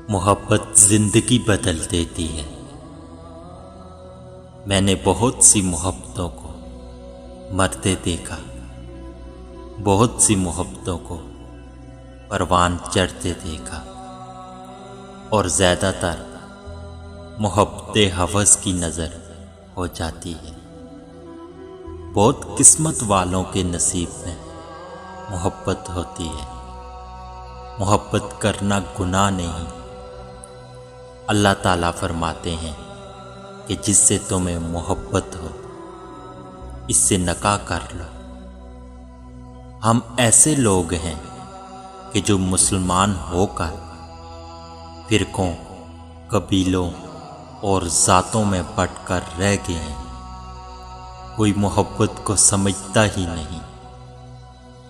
मोहब्बत जिंदगी बदल देती है। मैंने बहुत सी मोहब्बतों को मरते देखा, बहुत सी मोहब्बतों को परवान चढ़ते देखा, और ज़्यादातर मोहब्बतें हवस की नज़र हो जाती है। बहुत किस्मत वालों के नसीब में मोहब्बत होती है। मोहब्बत करना गुनाह नहीं। अल्लाह ताला फरमाते हैं कि जिससे तुम्हें मोहब्बत हो इससे निकाह कर लो। हम ऐसे लोग हैं कि जो मुसलमान होकर फिरकों, कबीलों और ज़ातों में बंटकर रह गए हैं। कोई मोहब्बत को समझता ही नहीं।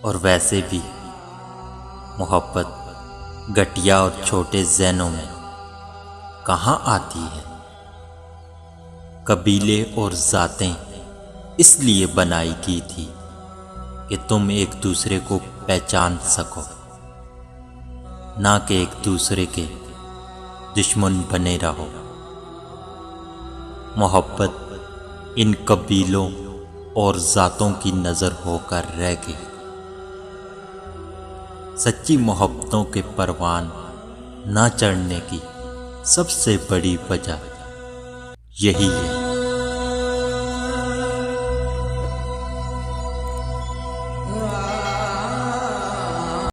और वैसे भी मोहब्बत घटिया और छोटे ज़हनों में कहाँ आती है। कबीले और ज़ातें इसलिए बनाई गई थी कि तुम एक दूसरे को पहचान सको, ना कि एक दूसरे के दुश्मन बने रहो। मोहब्बत इन कबीलों और ज़ातों की नज़र होकर रह गई। सच्ची मोहब्बतों के परवान ना चढ़ने की सबसे बड़ी वजह यही है।